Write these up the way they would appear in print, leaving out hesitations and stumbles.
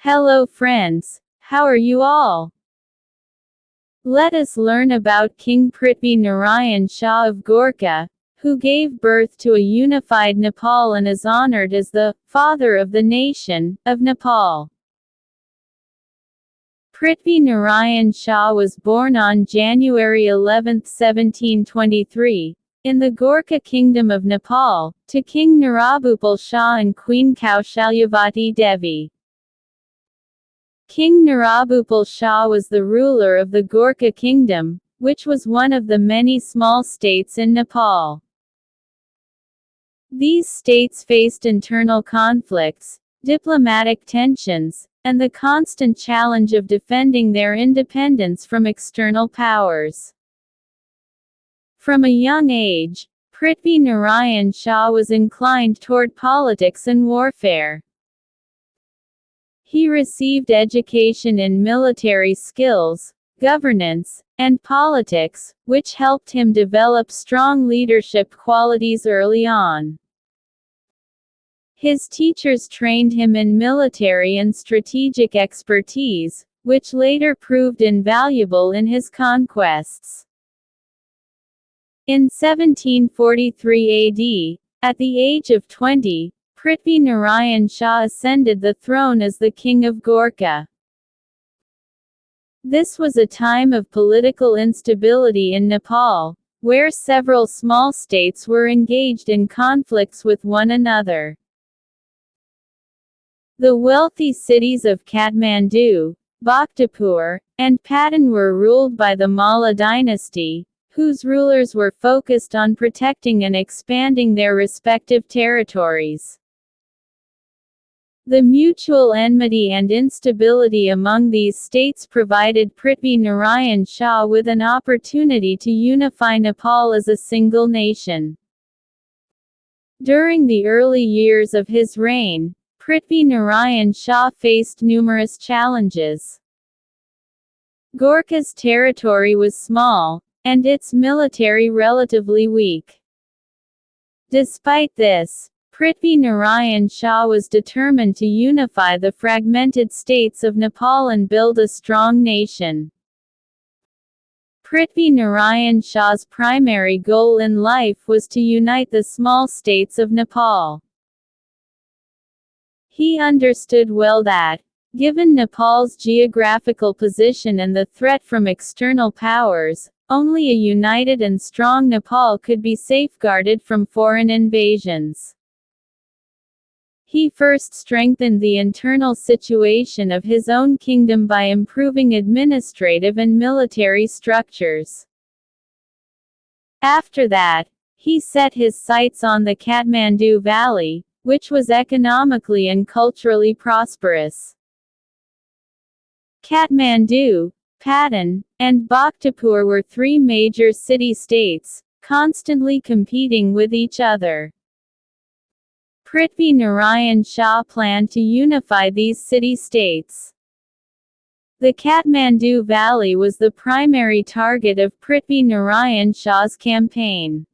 Hello friends, how are you all? Let us learn about King Prithvi Narayan Shah of Gorkha, who gave birth to a unified Nepal and is honored as the father of the nation of Nepal. Prithvi Narayan Shah was born on January 11, 1723, in the Gorkha Kingdom of Nepal, to King Narabhupal Shah and Queen Kaushalyavati Devi. King Narabhupal Shah was the ruler of the Gorkha Kingdom, which was one of the many small states in Nepal. These states faced internal conflicts, diplomatic tensions, and the constant challenge of defending their independence from external powers. From a young age, Prithvi Narayan Shah was inclined toward politics and warfare. He received education in military skills, governance, and politics, which helped him develop strong leadership qualities early on. His teachers trained him in military and strategic expertise, which later proved invaluable in his conquests. In 1743 AD, at the age of 20, Prithvi Narayan Shah ascended the throne as the king of Gorkha. This was a time of political instability in Nepal, where several small states were engaged in conflicts with one another. The wealthy cities of Kathmandu, Bhaktapur, and Patan were ruled by the Malla dynasty, whose rulers were focused on protecting and expanding their respective territories. The mutual enmity and instability among these states provided Prithvi Narayan Shah with an opportunity to unify Nepal as a single nation. During the early years of his reign, Prithvi Narayan Shah faced numerous challenges. Gorkha's territory was small, and its military relatively weak. Despite this, Prithvi Narayan Shah was determined to unify the fragmented states of Nepal and build a strong nation. Prithvi Narayan Shah's primary goal in life was to unite the small states of Nepal. He understood well that, given Nepal's geographical position and the threat from external powers, only a united and strong Nepal could be safeguarded from foreign invasions. He first strengthened the internal situation of his own kingdom by improving administrative and military structures. After that, he set his sights on the Kathmandu Valley, which was economically and culturally prosperous. Kathmandu, Patan, and Bhaktapur were three major city-states, constantly competing with each other. Prithvi Narayan Shah planned to unify these city-states. The Kathmandu Valley was the primary target of Prithvi Narayan Shah's campaign.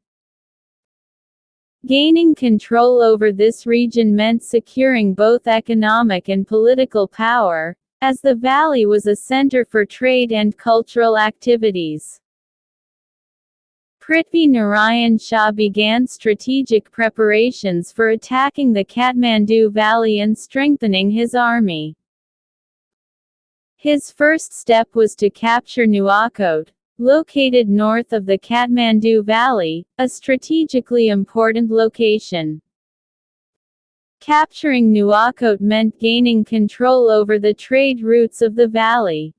Gaining control over this region meant securing both economic and political power, as the valley was a center for trade and cultural activities. Prithvi Narayan Shah began strategic preparations for attacking the Kathmandu Valley and strengthening his army. His first step was to capture Nuwakot, located north of the Kathmandu Valley, a strategically important location. Capturing Nuwakot meant gaining control over the trade routes of the valley.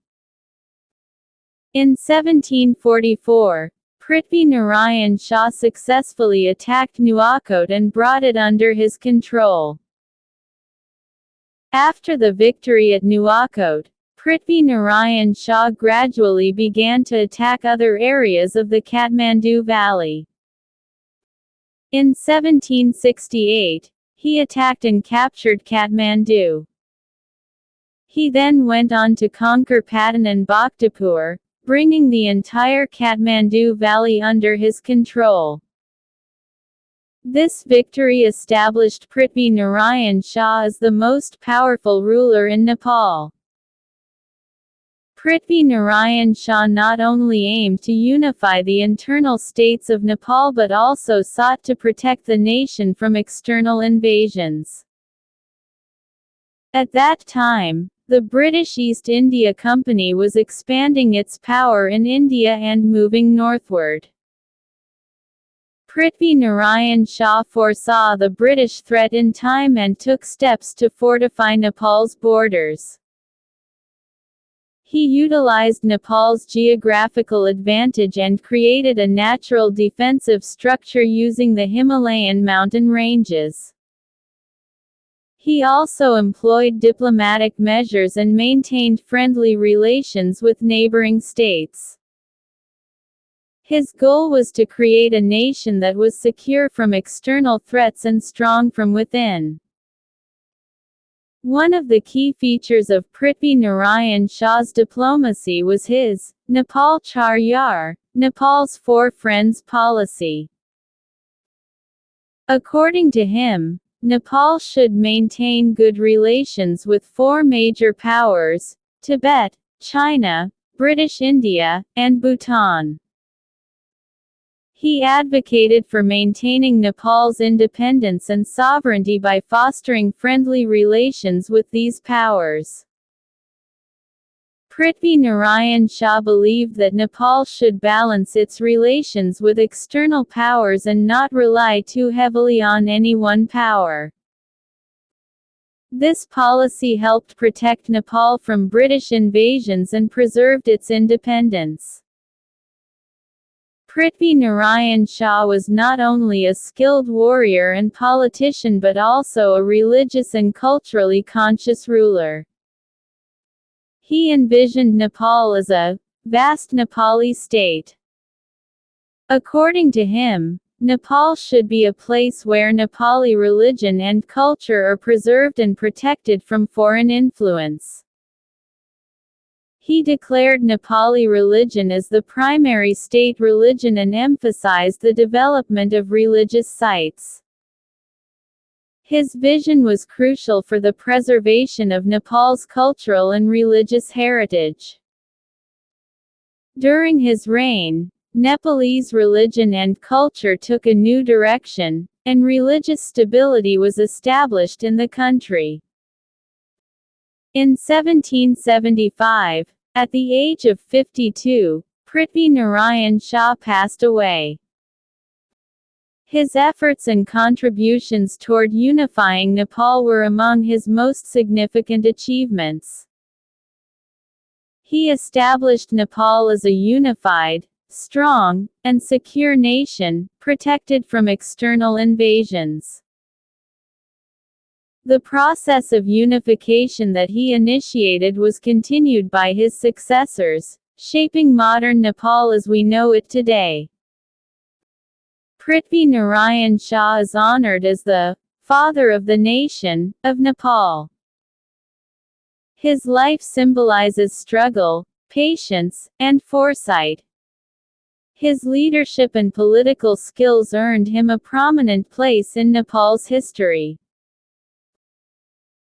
In 1744, Prithvi Narayan Shah successfully attacked Nuwakot and brought it under his control. After the victory at Nuwakot, Prithvi Narayan Shah gradually began to attack other areas of the Kathmandu Valley. In 1768, he attacked and captured Kathmandu. He then went on to conquer Patan and Bhaktapur, bringing the entire Kathmandu Valley under his control. This victory established Prithvi Narayan Shah as the most powerful ruler in Nepal. Prithvi Narayan Shah not only aimed to unify the internal states of Nepal but also sought to protect the nation from external invasions. At that time, the British East India Company was expanding its power in India and moving northward. Prithvi Narayan Shah foresaw the British threat in time and took steps to fortify Nepal's borders. He utilized Nepal's geographical advantage and created a natural defensive structure using the Himalayan mountain ranges. He also employed diplomatic measures and maintained friendly relations with neighboring states. His goal was to create a nation that was secure from external threats and strong from within. One of the key features of Prithvi Narayan Shah's diplomacy was his Nepal Char Yar, Nepal's Four Friends policy. According to him, Nepal should maintain good relations with four major powers: Tibet, China, British India, and Bhutan. He advocated for maintaining Nepal's independence and sovereignty by fostering friendly relations with these powers. Prithvi Narayan Shah believed that Nepal should balance its relations with external powers and not rely too heavily on any one power. This policy helped protect Nepal from British invasions and preserved its independence. Prithvi Narayan Shah was not only a skilled warrior and politician but also a religious and culturally conscious ruler. He envisioned Nepal as a vast Nepali state. According to him, Nepal should be a place where Nepali religion and culture are preserved and protected from foreign influence. He declared Nepali religion as the primary state religion and emphasized the development of religious sites. His vision was crucial for the preservation of Nepal's cultural and religious heritage. During his reign, Nepalese religion and culture took a new direction, and religious stability was established in the country. In 1775, at the age of 52, Prithvi Narayan Shah passed away. His efforts and contributions toward unifying Nepal were among his most significant achievements. He established Nepal as a unified, strong, and secure nation, protected from external invasions. The process of unification that he initiated was continued by his successors, shaping modern Nepal as we know it today. Prithvi Narayan Shah is honored as the father of the nation of Nepal. His life symbolizes struggle, patience, and foresight. His leadership and political skills earned him a prominent place in Nepal's history.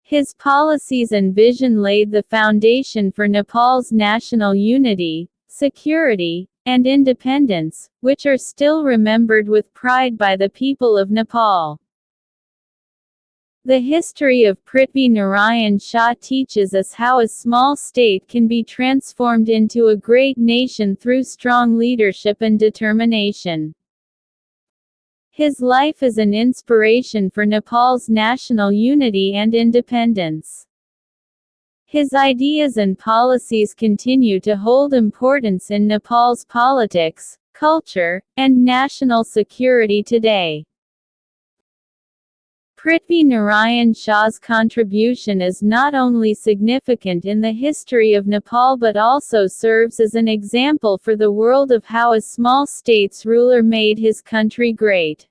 His policies and vision laid the foundation for Nepal's national unity, security, and independence, which are still remembered with pride by the people of Nepal. The history of Prithvi Narayan Shah teaches us how a small state can be transformed into a great nation through strong leadership and determination. His life is an inspiration for Nepal's national unity and independence. His ideas and policies continue to hold importance in Nepal's politics, culture, and national security today. Prithvi Narayan Shah's contribution is not only significant in the history of Nepal but also serves as an example for the world of how a small state's ruler made his country great.